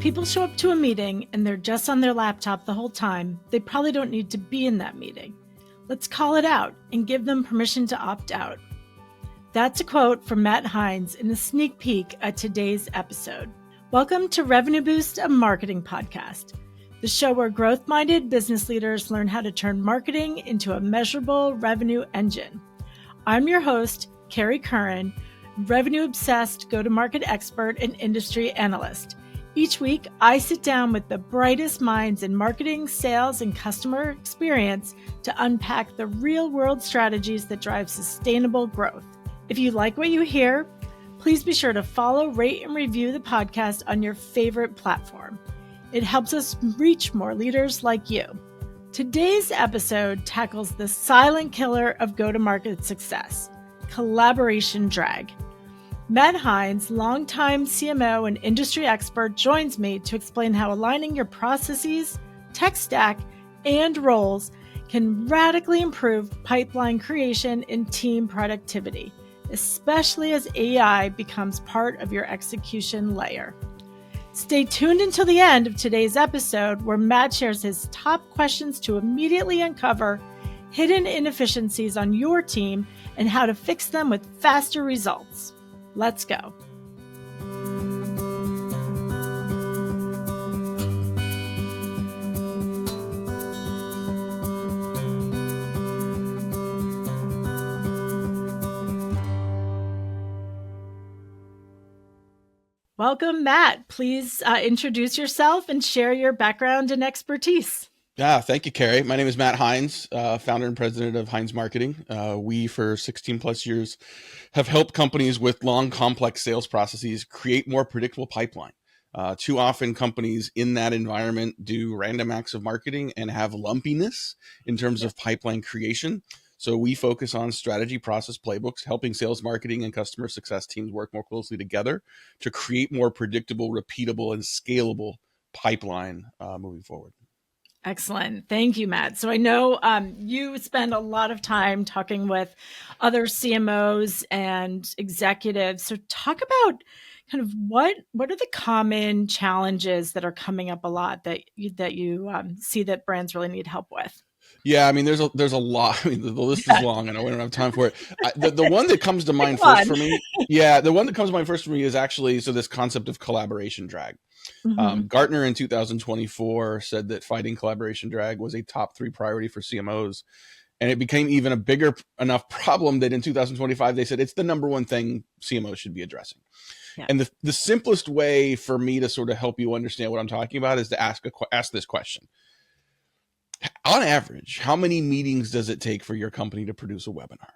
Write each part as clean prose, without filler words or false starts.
people show up to a meeting and they're just on their laptop the whole time, they probably don't need to be in that meeting. Let's call it out and give them permission to opt out. That's a quote from Matt Heinz in a sneak peek at today's episode. Welcome to Revenue Boost, a marketing podcast, the show where growth-minded business leaders learn how to turn marketing into a measurable revenue engine. I'm your host, Kerry Curran, revenue-obsessed go-to-market expert and industry analyst. Each week, I sit down with the brightest minds in marketing, sales, and customer experience to unpack the real-world strategies that drive sustainable growth. If you like what you hear, please be sure to follow, rate, and review the podcast on your favorite platform. It helps us reach more leaders like you. Today's episode tackles the silent killer of go-to-market success, collaboration drag. Matt Heinz, longtime CMO and industry expert, joins me to explain how aligning your processes, tech stack, and roles can radically improve pipeline creation and team productivity, especially as AI becomes part of your execution layer. Stay tuned until the end of today's episode, where Matt shares his top questions to immediately uncover hidden inefficiencies on your team and how to fix them with faster results. Let's go. Welcome, Matt. Please introduce yourself and share your background and expertise. Yeah, thank you, Kerry. My name is Matt Heinz, founder and president of Heinz Marketing. We, for 16 plus years, have helped companies with long, complex sales processes create more predictable pipeline. Too often, companies in that environment do random acts of marketing and have lumpiness in terms of pipeline creation. So we focus on strategy, process, playbooks, helping sales, marketing, and customer success teams work more closely together to create more predictable, repeatable, and scalable pipeline moving forward. Excellent. Thank you, Matt. So I know you spend a lot of time talking with other CMOs and executives. So talk about kind of what are the common challenges that are coming up a lot that you see that brands really need help with? Yeah, I mean, there's a lot. I mean, the list is long, and I don't have time for it. The one that comes to mind first for me, the one that comes to mind first for me is actually this concept of collaboration drag. Mm-hmm. Gartner in 2024 said that fighting collaboration drag was a top 3 priority for CMOs, and it became even a bigger enough problem that in 2025 they said it's the number one thing CMOs should be addressing. Yeah. And the simplest way for me to sort of help you understand what I'm talking about is to ask this question. On average, how many meetings does it take for your company to produce a webinar?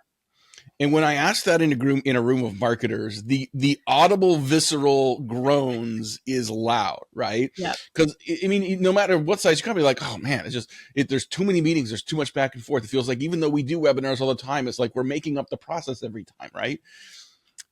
And when I asked that in a room of marketers, the audible, visceral groans is loud, right? Yeah. Because I mean, no matter what size your company, like, oh man, there's too many meetings, there's too much back and forth. It feels like even though we do webinars all the time, it's like we're making up the process every time, right?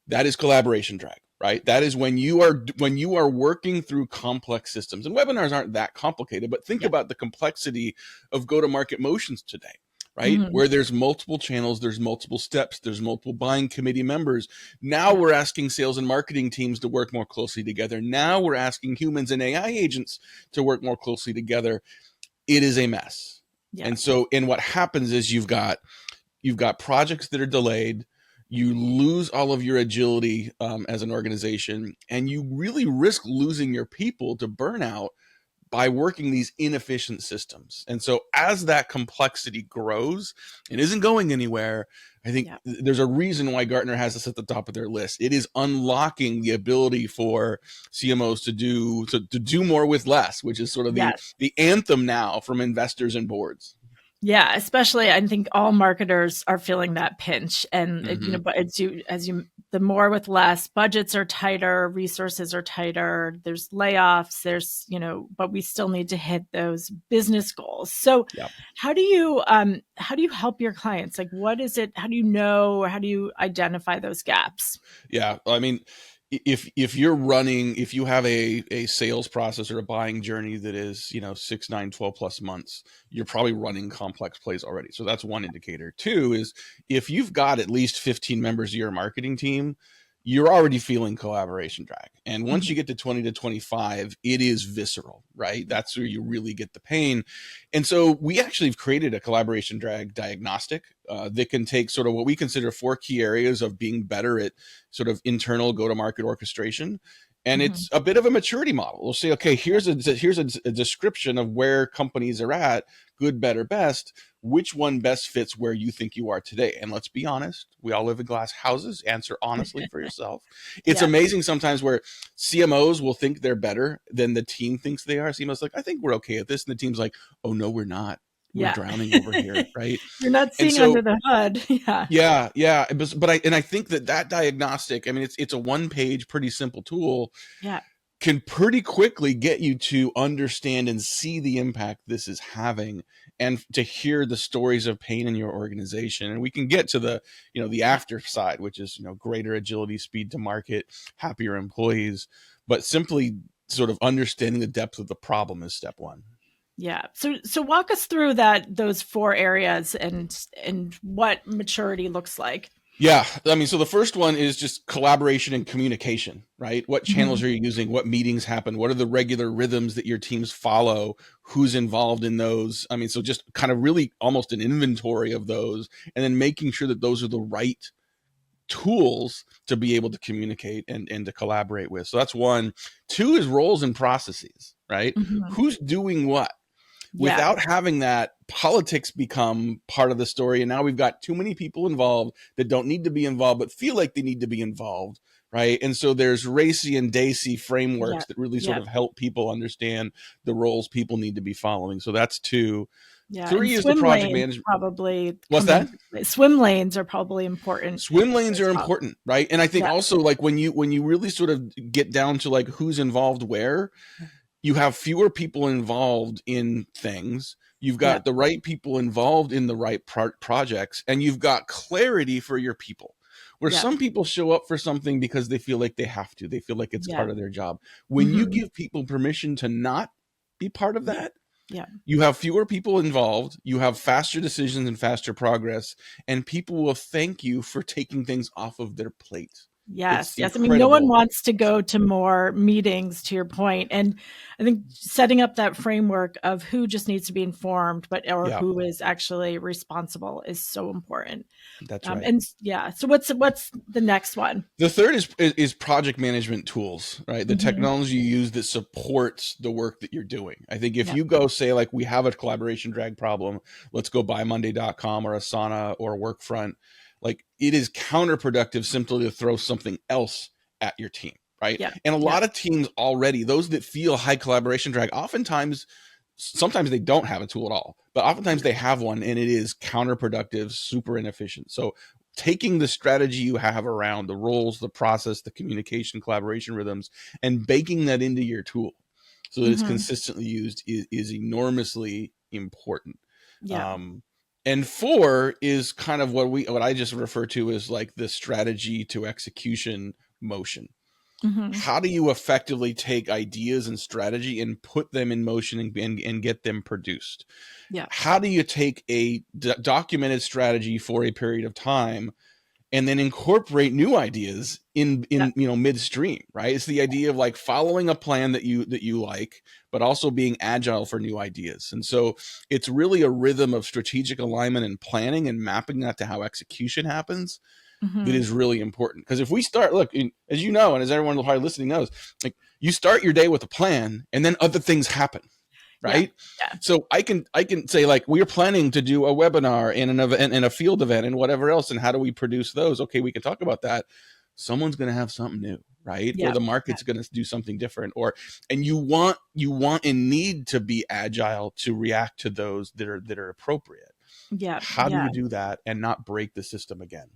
That is collaboration drag, right? That is when you are working through complex systems, and webinars aren't that complicated, but think about the complexity of go-to-market motions today, right? Mm-hmm. Where there's multiple channels, there's multiple steps, there's multiple buying committee members. Now we're asking sales and marketing teams to work more closely together. Now we're asking humans and AI agents to work more closely together. It is a mess. Yeah. And what happens is you've got projects that are delayed. You lose all of your agility as an organization, and you really risk losing your people to burnout by working these inefficient systems. And so as that complexity grows and isn't going anywhere, I think there's a reason why Gartner has this at the top of their list. It is unlocking the ability for CMOs to do more with less, which is sort of the anthem now from investors and boards. Yeah, especially I think all marketers are feeling that pinch, and but the more with less, budgets are tighter, resources are tighter, there's layoffs, but we still need to hit those business goals. So how do you help your clients? Like, what is it? How do you know, or how do you identify those gaps? Yeah, I mean, if you have a sales process or a buying journey that is 6, 9, 12 plus months, you're probably running complex plays already. So that's one indicator. 2 is if you've got at least 15 members of your marketing team, you're already feeling collaboration drag. And once Mhm. you get to 20 to 25, it is visceral, right? That's where you really get the pain. And so we actually have created a collaboration drag diagnostic that can take sort of what we consider 4 key areas of being better at sort of internal go-to-market orchestration. And Mhm. it's a bit of a maturity model. We'll say, okay, here's a description of where companies are at, good, better, best. Which one best fits where you think you are today? And let's be honest, we all live in glass houses. Answer honestly for yourself. It's Yeah. amazing sometimes where CMOs will think they're better than the team thinks they are. CMOs like, I think we're okay at this. And the team's like, oh no, we're not. We're Yeah. drowning over here, right? You're not And seeing under so the hood. Yeah. yeah, but I think that diagnostic, I mean, it's a one-page, pretty simple tool, Yeah. can pretty quickly get you to understand and see the impact this is having, and to hear the stories of pain in your organization. And we can get to the, the Yeah. after side, which is, greater agility, speed to market, happier employees. But simply sort of understanding the depth of the problem is step one. Yeah. So walk us through those 4 areas and what maturity looks like. Yeah. I mean, so the first one is just collaboration and communication, right? What channels Mhm. are you using? What meetings happen? What are the regular rhythms that your teams follow? Who's involved in those? I mean, so just kind of really almost an inventory of those, and then making sure that those are the right tools to be able to communicate and to collaborate with. So that's one. Two is roles and processes, right? Mhm. Who's doing what? Yeah. Without having that, politics become part of the story. And now we've got too many people involved that don't need to be involved, but feel like they need to be involved. Right. And so there's racy and dacey Yeah. frameworks that really sort Yeah. of help people understand the roles people need to be following. So that's two. Yeah. And Three is the swim project lanes management. probably What's come into that? play. Swim lanes are probably important Swim lanes as are well. important, right? And I think Yeah. also, like, when you really sort of get down to like who's involved where, you have fewer people involved in things. You've Yeah. got the right people involved in the right projects, and you've got clarity for your people. Where Yeah. some people show up for something because they feel like they have to, they feel like it's Yeah. part of their job. When you Mhm. give people permission to not be part of Yeah. that, Yeah. you have fewer people involved, you have faster decisions and faster progress, and people will thank you for taking things off of their plate. It's Yes, yes. I mean, no one incredible. wants to go to more meetings, to your point. And I think setting up that framework of who just needs to be informed, but or Yeah, who is actually responsible is so important. that's right. Yeah. So what's the next one? The third is project management tools, right? The Hmm. technology you use that supports the work that you're doing. I think if Yeah. you go say, like, we have a collaboration drag problem, let's go buy Monday.com or Asana or Workfront, like, it is counterproductive simply to throw something else at your team, right? Yeah. And a Yeah. lot of teams already, those that feel high collaboration drag, oftentimes, sometimes they don't have a tool at all, but oftentimes they have one, and it is counterproductive, super inefficient. So taking the strategy you have around the roles, the process, the communication, collaboration rhythms, and baking that into your tool so that it's Hmm. consistently used is enormously important. Yeah. Um, and four is kind of what I just refer to as like the strategy to execution motion. Hmm. How do you effectively take ideas and strategy and put them in motion and get them produced? Yeah. How do you take a documented strategy for a period of time and then incorporate new ideas Yeah. in midstream, right? It's the idea of like following a plan that you like, but also being agile for new ideas. And so it's really a rhythm of strategic alignment and planning and mapping that to how execution happens that Hmm. is really important. Because if we start, look, as you know, and as everyone probably listening knows, like, you start your day with a plan and then other things happen, Yeah. right? Yeah. So I can say, like, we're planning to do a webinar and an event and a field event and whatever else, and how do we produce those? Okay, we can talk about that. Someone's going to have something new, right? Or Yeah. the Yeah. market's going to do something different, and you want and need to be agile to react to those that are appropriate. Yeah. How do Yeah. you do that and not break the system again?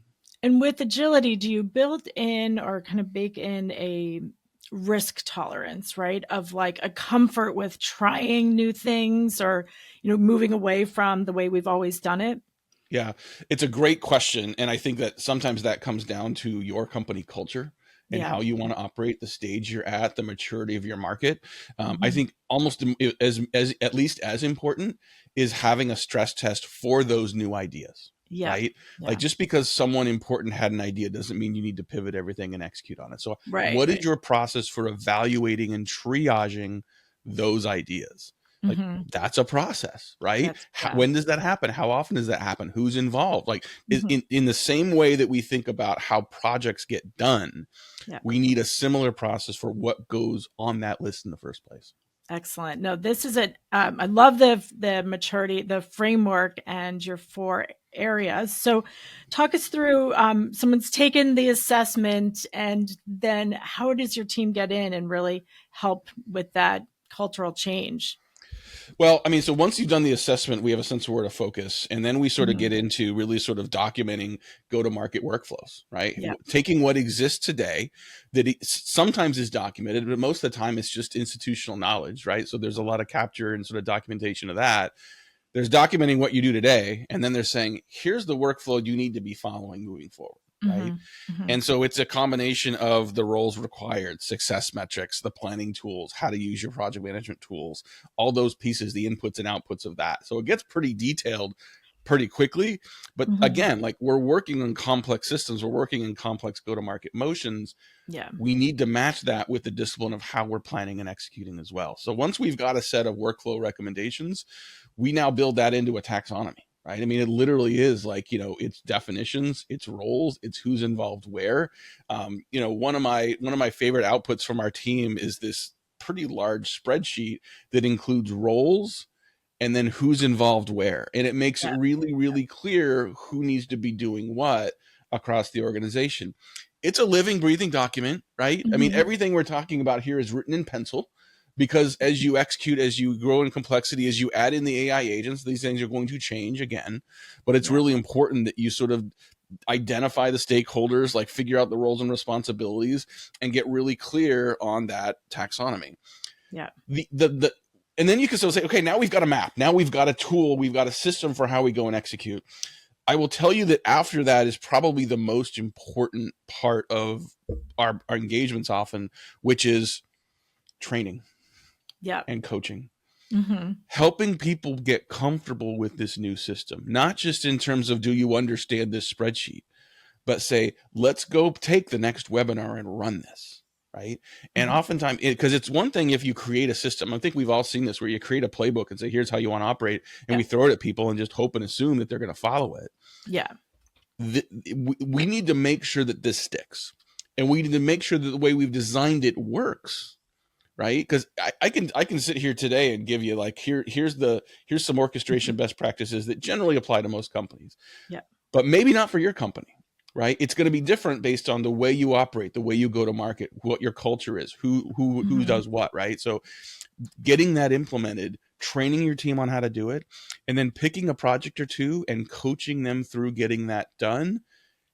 And with agility, do you build in or kind of bake in a risk tolerance, right? Of like a comfort with trying new things or, moving away from the way we've always done it? Yeah, it's a great question. And I think that sometimes that comes down to your company culture and Yeah. how you want to operate, the stage you're at, the maturity of your market. I Hmm. think almost as at least as important is having a stress test for those new ideas. Yeah. right? Yeah. Like just because someone important had an idea doesn't mean you need to pivot everything and execute on it. So Right. what is Right. your process for evaluating and triaging those ideas? Like that's a process, right? Yeah. When does that happen? How often does that happen? Who's involved? Like Mhm. in the same way that we think about how projects get done, Yeah. we need a similar process for what goes on that list in the first place. Excellent. No, this is I love the maturity, the framework, and your 4 areas. So, talk us through. Someone's taken the assessment, and then how does your team get in and really help with that cultural change? Well, I mean, so once you've done the assessment, we have a sense of where to focus. And then we sort of Mhm. get into really sort of documenting go-to-market workflows, right? Yeah. Taking what exists today that sometimes is documented, but most of the time it's just institutional knowledge, right? So there's a lot of capture and sort of documentation of that. There's documenting what you do today, and then they're saying, here's the workflow you need to be following moving forward, right? Mhm. Mhm. And so it's a combination of the roles required, success metrics, the planning tools, how to use your project management tools, all those pieces, the inputs and outputs of that. So it gets pretty detailed pretty quickly. But Mhm. again, like we're working on complex systems, we're working in complex go-to-market motions. Yeah. We need to match that with the discipline of how we're planning and executing as well. So once we've got a set of workflow recommendations, we now build that into a taxonomy, right? I mean, it literally is like, it's definitions, it's roles, it's who's involved where. One of my favorite outputs from our team is this pretty large spreadsheet that includes roles and then who's involved where. And it makes it Yeah. really, really clear who needs to be doing what across the organization. It's a living, breathing document, right? I mean, Mhm. everything we're talking about here is written in pencil because as you execute, as you grow in complexity, as you add in the AI agents, these things are going to change again. But it's Yeah. really important that you sort of identify the stakeholders, like figure out the roles and responsibilities, and get really clear on that taxonomy. Yeah. The and then you can still say, okay, now we've got a map, now we've got a tool, we've got a system for how we go and execute. I will tell you that after that is probably the most important part of our engagements often, which is training Yeah. and coaching. Mhm. Helping people get comfortable with this new system, not just in terms of do you understand this spreadsheet, but say, let's go take the next webinar and run this. Right. And Mhm. oftentimes, because it's one thing if you create a system, I think we've all seen this where you create a playbook and say, here's how you want to operate. And Yeah. we throw it at people and just hope and assume that they're going to follow it. Yeah. We need to make sure that this sticks. And we need to make sure that the way we've designed it works. Right. Because I can sit here today and give you like, here's some orchestration Mhm. best practices that generally apply to most companies, Yeah. but maybe not for your company, right? It's going to be different based on the way you operate, the way you go to market, what your culture is, who Mhm. does what, right? So getting that implemented, training your team on how to do it, and then picking a project or two and coaching them through getting that done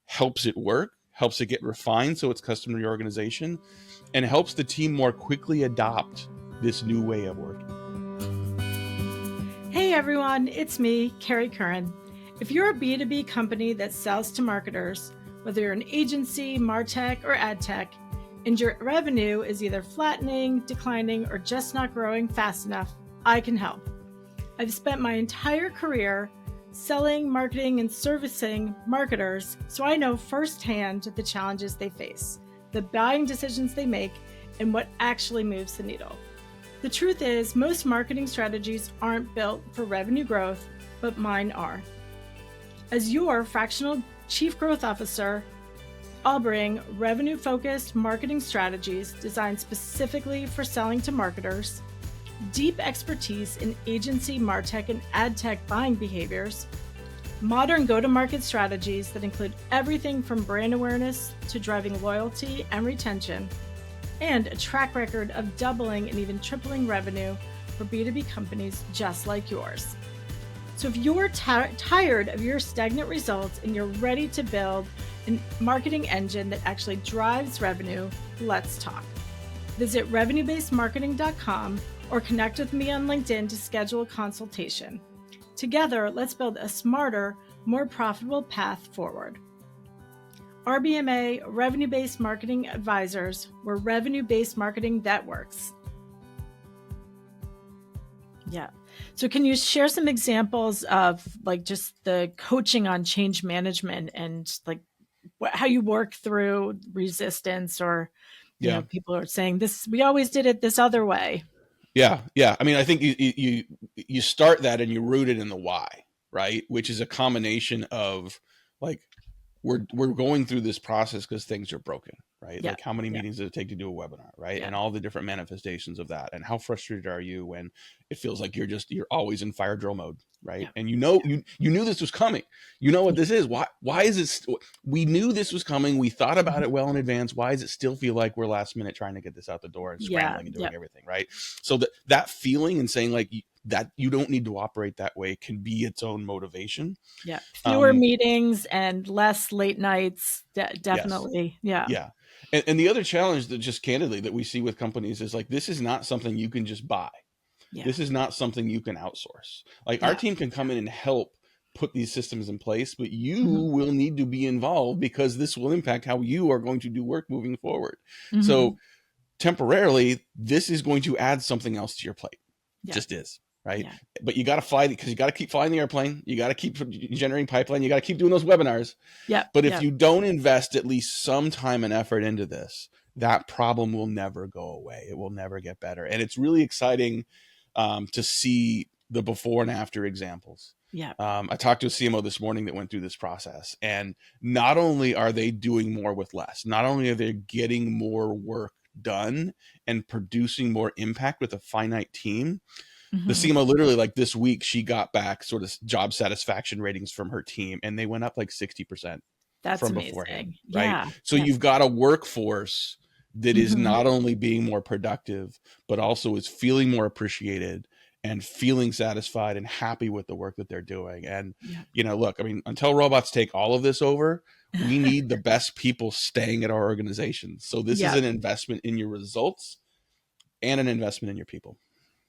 helps it work, helps it get refined so it's custom to your organization, and helps the team more quickly adopt this new way of working. Hey everyone, it's me, Kerry Curran. If you're a B2B company that sells to marketers, whether you're an agency, MarTech, or AdTech, and your revenue is either flattening, declining, or just not growing fast enough, I can help. I've spent my entire career selling, marketing, and servicing marketers, so I know firsthand the challenges they face, the buying decisions they make, and what actually moves the needle. The truth is, most marketing strategies aren't built for revenue growth, but mine are. As your fractional chief growth officer, I'll bring revenue-focused marketing strategies designed specifically for selling to marketers, deep expertise in agency, MarTech, and AdTech buying behaviors, modern go-to-market strategies that include everything from brand awareness to driving loyalty and retention, and a track record of doubling and even tripling revenue for B2B companies just like yours. So if you're tired of your stagnant results and you're ready to build a marketing engine that actually drives revenue, let's talk. Visit revenuebasedmarketing.com or connect with me on LinkedIn to schedule a consultation. Together, let's build a smarter, more profitable path forward. RBMA, Revenue-Based Marketing Advisors, where revenue-based marketing that works. Yeah. So can you share some examples of like just the coaching on change management and like how you work through resistance or, Yeah. people are saying this, we always did it this other way. Yeah. I mean, I think you start that and you root it in the why, right? Which is a combination of like we're going through this process because things are broken, right? Yeah. Like how many Yeah. meetings does it take to do a webinar, right? Yeah. And all the different manifestations of that, and how frustrated are you when it feels like you're always in fire drill mode, right? Yeah. And you knew this was coming. You know what this is. Why is it? We knew this was coming. We thought about Mhm. it well in advance. Why does it still feel like we're last minute trying to get this out the door and Yeah. scrambling and Yeah. doing everything, right? So that feeling and saying like that you don't need to operate that way can be its own motivation. Yeah. Fewer Um, meetings and less late nights. yes. Definitely. Yeah. Yeah. And the other challenge that just candidly that we see with companies is like, this is not something you can just buy. Yeah. This is not something you can outsource. Like our Yeah. team can come in and help put these systems in place, but you Hmm. will need to be involved because this will impact how you are going to do work moving forward. So Hmm. temporarily, this is going to add something else to your plate. Yeah. Just is, right? Yeah. But you got to fly because you got to keep flying the airplane. You got to keep generating pipeline. You got to keep doing those webinars. Yeah. But if Yeah. you don't invest at least some time and effort into this, that problem will never go away. It will never get better. And it's really exciting to see the before and after examples. Yeah. I talked to a CMO this morning that went through this process, and not only are they doing more with less, not only are they getting more work done and producing more impact with a finite team, the Hmm. CMO literally like this week, she got back sort of job satisfaction ratings from her team, and they went up like 60% That's from beforehand, amazing. right? Yeah. So Yeah. you've got a workforce that is Hmm. not only being more productive, but also is feeling more appreciated and feeling satisfied and happy with the work that they're doing. And, Yeah. look, I mean, until robots take all of this over, we need the best people staying at our organization. So this is Yeah. an investment in your results and an investment in your people.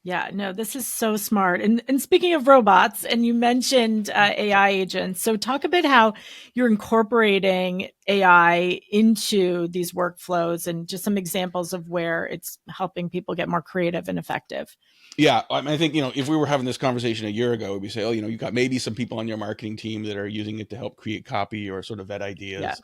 Yeah, no, this is so smart. And speaking of robots, and you mentioned AI agents, so talk a bit how you're incorporating AI into these workflows, and just some examples of where it's helping people get more creative and effective. Yeah, I mean, I think if we were having this conversation a year ago, we'd say, oh, you've got maybe some people on your marketing team that are using it to help create copy or sort of vet Yeah. ideas.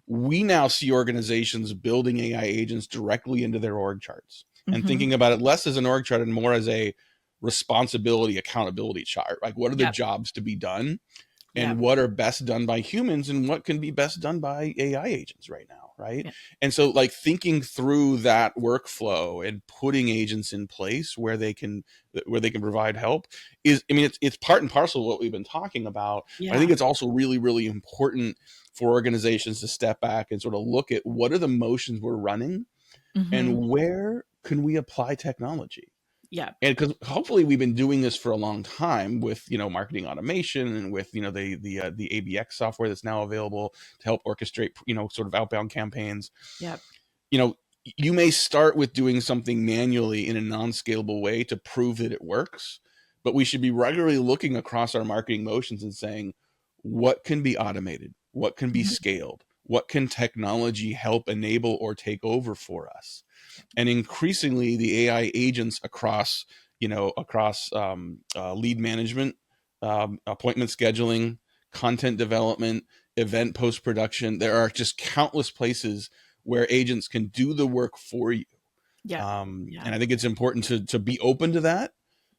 We now see organizations building AI agents directly into their org charts and Hmm. thinking about it less as an org chart and more as a responsibility accountability chart. Like, what are the Yep. jobs to be done, and Yep. what are best done by humans, and what can be best done by AI agents right now, right? Yep. And so like thinking through that workflow and putting agents in place where they can provide help is, I mean, it's part and parcel of what we've been talking about. But I think Yeah. it's also really, really important for organizations to step back and sort of look at what are the motions we're running Hmm. and where can we apply technology. Yep. And because hopefully we've been doing this for a long time with marketing automation and with the ABX software that's now available to help orchestrate sort of outbound campaigns. Yep. you know you may start with doing something manually in a non-scalable way to prove that it works, but we should be regularly looking across our marketing motions and saying, what can be automated, what can be Hmm. scaled, what can technology help enable or take over for us. And increasingly the AI agents across lead management, appointment scheduling, content development, event post-production, there are just countless places where agents can do the work for you. Yep. Yeah. And I think it's important to be open to that,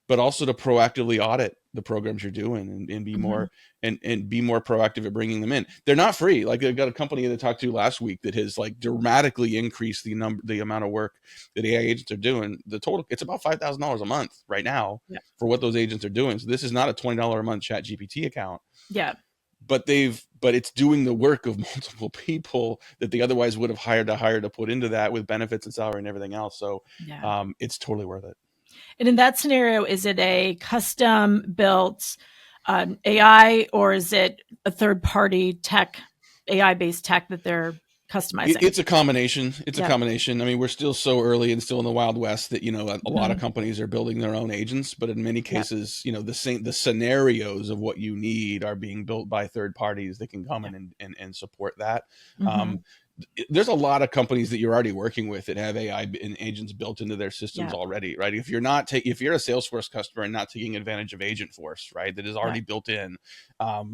but also to proactively audit the programs you're doing and be Hmm. more and be more proactive at bringing them in. They're not free. Like, I've got a company that I talked to last week that has like dramatically increased the amount of work that AI agents are doing. The total, it's about $5,000 a month right now Yep. for what those agents are doing. So this is not a $20 a month Chat GPT account, Yep. but it's doing the work of multiple people that they otherwise would have hired to put into that with benefits and salary and everything else. So Yeah. it's totally worth it. And in that scenario, is it a custom built AI, or is it a third party tech, AI based tech that they're customizing? It's a combination. It's a Yep. combination. I mean, we're still so early and still in the Wild West that a lot of Hmm. companies are building their own agents, but in many Yep. cases, the scenarios of what you need are being built by third parties that can come Yep. in and support that. Hmm. there's a lot of companies that you're already working with that have AI and agents built into their systems Yeah. already, right? If you're if you're a Salesforce customer and not taking advantage of Agentforce, right, that is Yeah. already built in,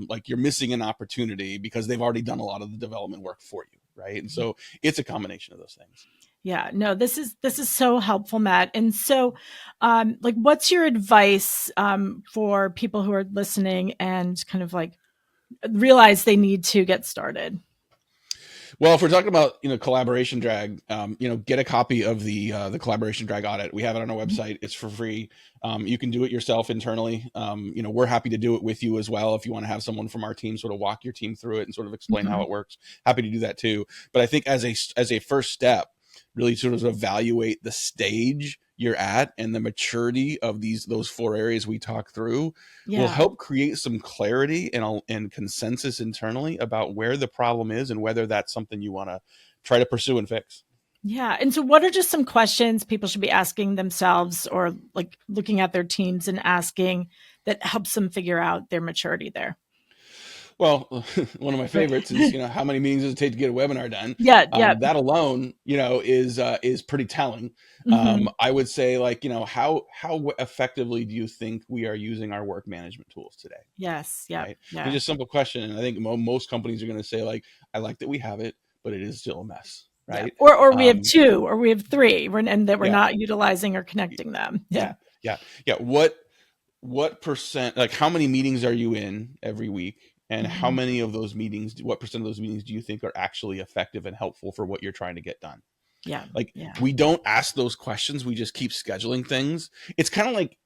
like you're missing an opportunity because they've already done a lot of the development work for you, right? And so it's a combination of those things. Yeah, no, this is so helpful, Matt. And so, like, what's your advice for people who are listening and kind of like realize they need to get started? Well, if we're talking about collaboration drag, get a copy of the collaboration drag audit. We have it on our website. It's for free. You can do it yourself internally. We're happy to do it with you as well. If you want to have someone from our team sort of walk your team through it and sort of explain how Mhm. it works, happy to do that too. But I think as a first step, really sort of evaluate the stage you're at and the maturity of those 4 areas we talk through will Yeah, help create some clarity and consensus internally about where the problem is and whether that's something you want to try to pursue and fix. yeah. And so, what are just some questions people should be asking themselves, or like looking at their teams and asking that helps them figure out their maturity there? Well, one of my Right. favorites is, how many meetings does it take to get a webinar done? Yeah, yeah. That alone, is pretty telling. Hmm. I would say, like, how effectively do you think we are using our work management tools today? Yes, yeah, Right? It's yeah, just a simple question, and I think most companies are going to say, like, I like that we have it, but it is still a mess, yeah. right? Or we have Um, two, or we have three, and that we're yeah, not utilizing or connecting them. Yeah. yeah, yeah, yeah. What percent, like, how many meetings are you in every week, and how Hmm. many of those meetings, what percent of those meetings do you think are actually effective and helpful for what you're trying to get done? Yeah, Like, yeah. we don't ask those questions, we just keep scheduling things. It's kind of like,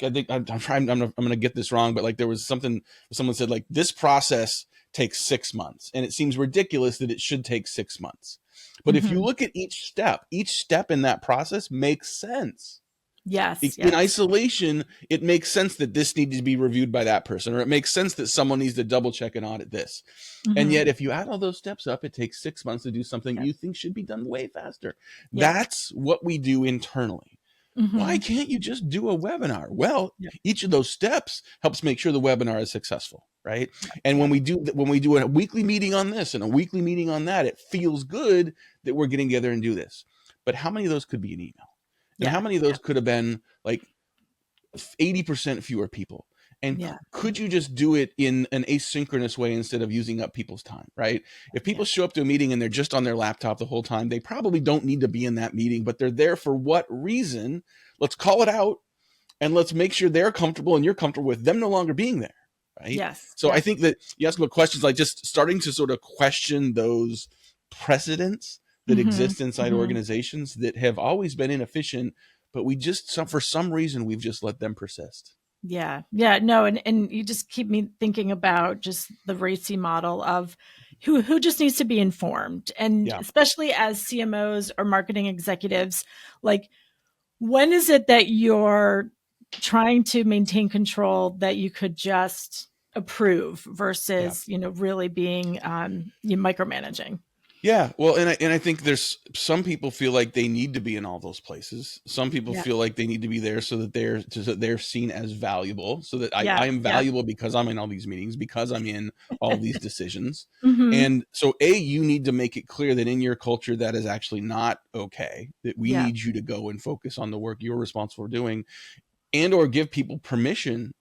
I think I'm trying, I'm going to get this wrong, but like there was something someone said, like, this process takes 6 months, and it seems ridiculous that it should take 6 months. But if you Hmm. look at each step in that process makes sense. Yes, In yes. isolation, it makes sense that this needs to be reviewed by that person, or it makes sense that someone needs to double check and audit this. And Hmm. yet, if you add all those steps up, it takes 6 months to do something Yeah, you think should be done way faster. yeah. That's what we do internally. Why Hmm. can't you just do a webinar? Well, Yeah, each of those steps helps make sure the webinar is successful, right? And yeah. when we do a weekly meeting on this and a weekly meeting on that, it feels good that we're getting together and do this. But how many of those could be an email? And how Yeah, many of those could have been like 80% fewer people? And yeah, could you just do it in an asynchronous way instead of using up people's time, right? If yeah. people show up to a meeting and they're just on their laptop the whole time, they probably don't need to be in that meeting, but they're there for what reason? Let's call it out, and let's make sure they're comfortable and you're comfortable with them no longer being there, right? Yes, So I yes. think that you ask about questions, like just starting to sort of question those precedents that Hmm. exist inside Hmm. organizations that have always been inefficient, but for some reason we've just let them persist. Yeah, yeah. No, and you just keep me thinking about just the racy model of who just needs to be informed, and Yeah. especially as CMOs or marketing executives, like, when is it that you're trying to maintain control that you could just approve Yeah. versus, really being you micromanaging? Yeah, well, and I think there's some people feel like they need to be in all those places. Some people Yeah. feel like they need to be there so that they're seen as valuable, so that Yeah. I am Yeah. valuable because I'm in all these meetings, because I'm in all these decisions. Hmm. And so, you need to make it clear that in your culture that is actually not okay. That we Yeah. need you to go and focus on the work you're responsible for doing, and or give people permission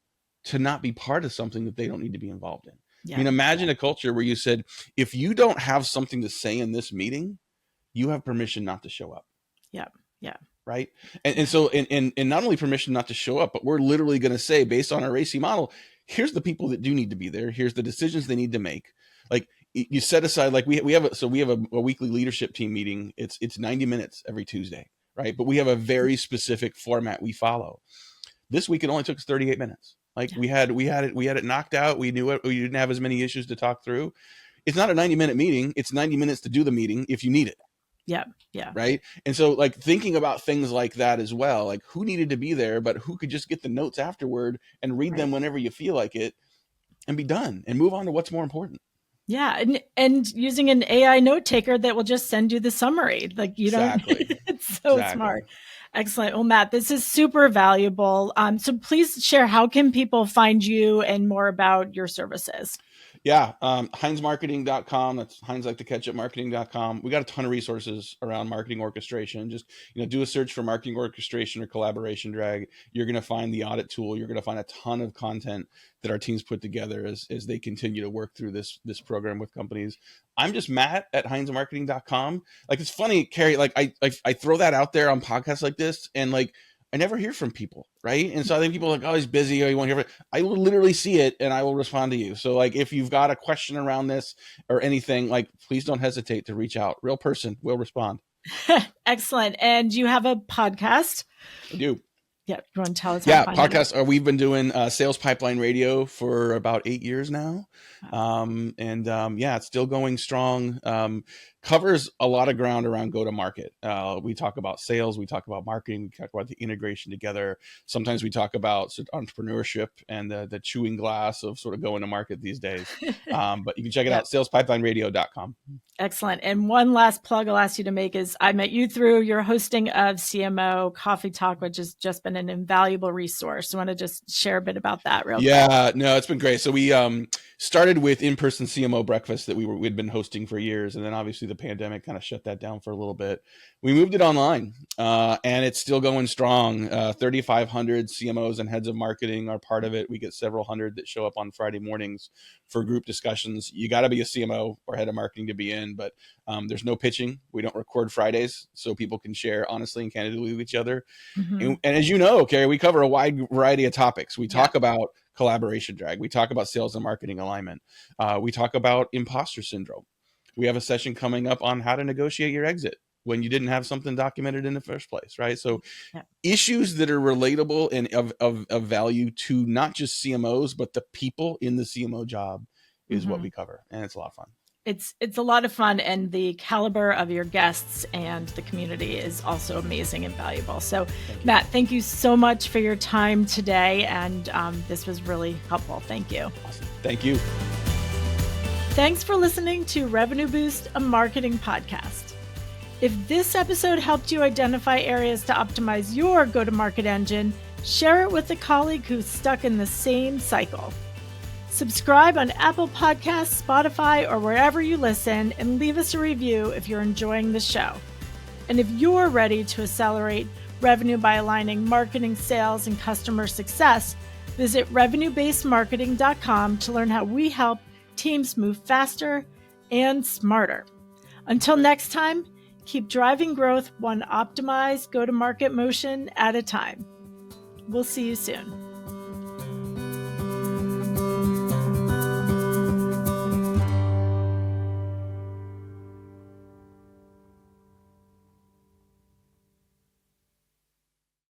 to not be part of something that they don't need to be involved in. I Yeah. mean, imagine a culture where you said, if you don't have something to say in this meeting, you have permission not to show up. Yeah. Yeah. Right. And Yeah. so, and not only permission not to show up, but we're literally going to say, based on our AC model, here's the people that do need to be there. Here's the decisions they need to make. Like, you set aside, like we have a weekly leadership team meeting. It's 90 minutes every Tuesday. Right. But we have a very specific format we follow. This week it only took us 38 minutes. Like, Yeah. we had it knocked out. We knew it. We didn't have as many issues to talk through. It's not a 90-minute meeting. It's 90 minutes to do the meeting if you need it. Yeah. Yeah. Right. And so, like, thinking about things like that as well, like who needed to be there, but who could just get the notes afterward and read them Right. whenever you feel like it and be done and move on to what's more important. Yeah, and using an AI note taker that will just send you the summary. Like, you don't Exactly. it's so Exactly. smart. Excellent. Well, Matt, this is super valuable. So please share, how can people find you and more about your services? Yeah, HeinzMarketing.com. That's Heinz like the ketchup marketing.com. We got a ton of resources around marketing orchestration. Just do a search for marketing orchestration or collaboration drag. You're going to find the audit tool. You're going to find a ton of content that our teams put together as they continue to work through this program with companies. I'm just Matt at HeinzMarketing.com. Like, it's funny, Kerry. Like I throw that out there on podcasts like this, and like I never hear from people, right? And so I think people are like, oh, he's busy, or you won't hear from it. I will literally see it and I will respond to you. So like, if you've got a question around this or anything, like, please don't hesitate to reach out. Real person will respond. Excellent. And you have a podcast? I do. Yeah. You want to tell us how to find podcasts? We've been doing Sales Pipeline Radio for about 8 years now. Wow. It's still going strong. Covers a lot of ground around go-to-market. We talk about sales, we talk about marketing, we talk about the integration together. Sometimes we talk about entrepreneurship and the chewing glass of sort of going to market these days. But you can check it out, salespipelineradio.com. Excellent. And one last plug I'll ask you to make is I met you through your hosting of CMO Coffee Talk, which has just been an invaluable resource. I want to just share a bit about that real quick. Yeah, no, it's been great. So we started with in-person CMO breakfast that we'd been hosting for years. And then obviously the pandemic kind of shut that down for a little bit. We moved it online and it's still going strong. 3,500 CMOs and heads of marketing are part of it. We get several hundred that show up on Friday mornings for group discussions. You got to be a CMO or head of marketing to be in, but there's no pitching. We don't record Fridays so people can share honestly and candidly with each other. Mm-hmm. And as you know, Kerry, we cover a wide variety of topics. We talk about collaboration drag. We talk about sales and marketing alignment. We talk about imposter syndrome. We have a session coming up on how to negotiate your exit when you didn't have something documented in the first place, right? So issues that are relatable and of value to not just CMOs, but the people in the CMO job is what we cover. And it's a lot of fun. It's a lot of fun, and the caliber of your guests and the community is also amazing and valuable. So, Matt, thank you so much for your time today, and this was really helpful. Thank you. Awesome. Thank you. Thanks for listening to Revenue Boost, a marketing podcast. If this episode helped you identify areas to optimize your go-to-market engine, share it with a colleague who's stuck in the same cycle. Subscribe on Apple Podcasts, Spotify, or wherever you listen, and leave us a review if you're enjoying the show. And if you're ready to accelerate revenue by aligning marketing, sales, and customer success, visit revenuebasedmarketing.com to learn how we help teams move faster and smarter. Until next time, keep driving growth one optimized go-to-market motion at a time. We'll see you soon.